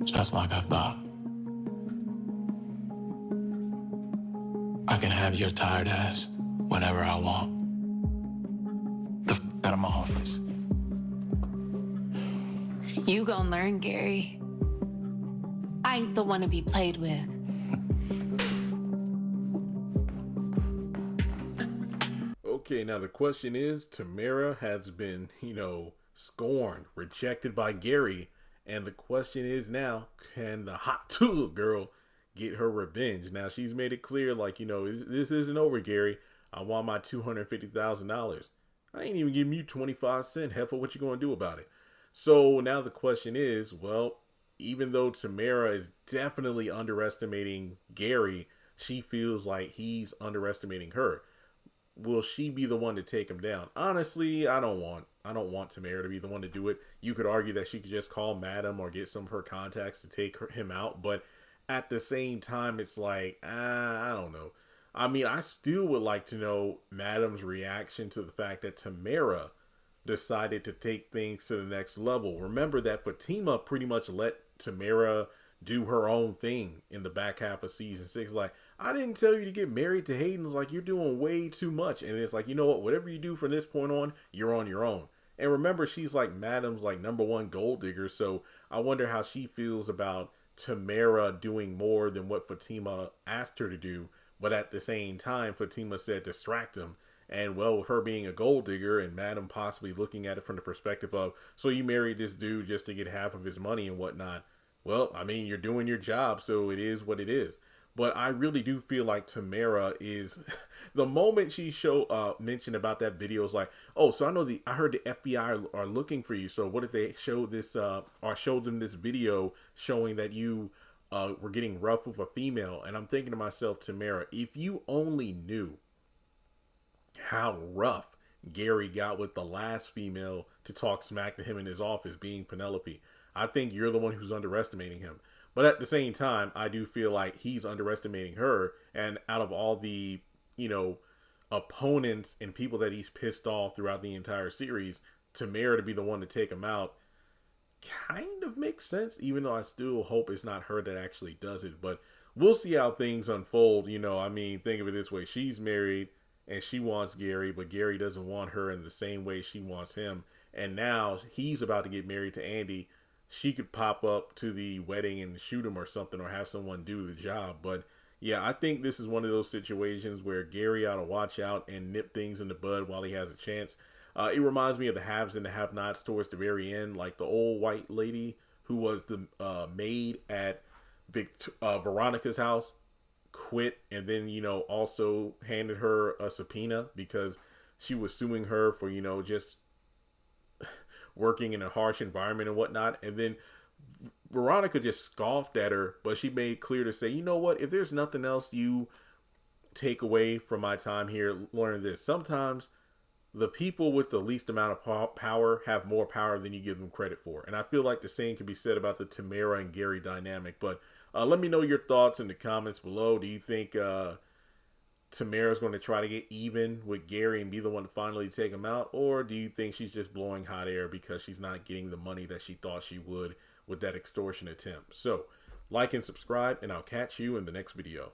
Just like I thought. I can have your tired ass whenever I want. The f out of my office. You gon' learn, Gary. I ain't the one to be played with. Okay, now the question is, Tamera has been, scorned, rejected by Gary. And the question is now, can the hot tool girl get her revenge? Now, she's made it clear, this isn't over, Gary. I want my $250,000. I ain't even giving you 25 cents. Heifer, what you going to do about it? So now the question is, well, even though Tamera is definitely underestimating Gary, she feels like he's underestimating her. Will she be the one to take him down? Honestly, I don't want Tamera to be the one to do it. You could argue that she could just call Madam or get some of her contacts to take him out, but at the same time, it's like, I don't know. I mean, I still would like to know Madam's reaction to the fact that Tamera decided to take things to the next level. Remember that Fatima pretty much let Tamera do her own thing in the back half of season 6. Like, I didn't tell you to get married to Hayden. It's like, you're doing way too much. And it's like, you know what? Whatever you do from this point on, you're on your own. And remember, she's like Madam's like #1 gold digger. So I wonder how she feels about Tamera doing more than what Fatima asked her to do. But at the same time, Fatima said distract him. And well, with her being a gold digger and Madam possibly looking at it from the perspective of, so you married this dude just to get half of his money and whatnot. Well, I mean, you're doing your job, so it is what it is. But I really do feel like Tamera is the moment she mentioned about that video is like, oh, so I heard the FBI are looking for you. So what if they show this or showed them this video showing that you were getting rough with a female? And I'm thinking to myself, Tamera, if you only knew how rough Gary got with the last female to talk smack to him in his office, being Penelope, I think you're the one who's underestimating him. But at the same time, I do feel like he's underestimating her. And out of all the, opponents and people that he's pissed off throughout the entire series, Tamera to be the one to take him out kind of makes sense, even though I still hope it's not her that actually does it. But we'll see how things unfold. I mean, think of it this way. She's married and she wants Gary, but Gary doesn't want her in the same way she wants him. And now he's about to get married to Andy. She could pop up to the wedding and shoot him or something, or have someone do the job. But yeah, I think this is one of those situations where Gary ought to watch out and nip things in the bud while he has a chance. It reminds me of the haves and the have-nots towards the very end, like the old white lady who was the maid at Veronica's house quit, and then also handed her a subpoena because she was suing her for just working in a harsh environment and whatnot. And then Veronica just scoffed at her, but she made clear to say, you know what, if there's nothing else you take away from my time here, learn this. Sometimes the people with the least amount of power have more power than you give them credit for. And I feel like the same can be said about the Tamera and Gary dynamic. But let me know your thoughts in the comments below. Do you think Tamera is going to try to get even with Gary and be the one to finally take him out? Or do you think she's just blowing hot air because she's not getting the money that she thought she would with that extortion attempt? So like and subscribe, and I'll catch you in the next video.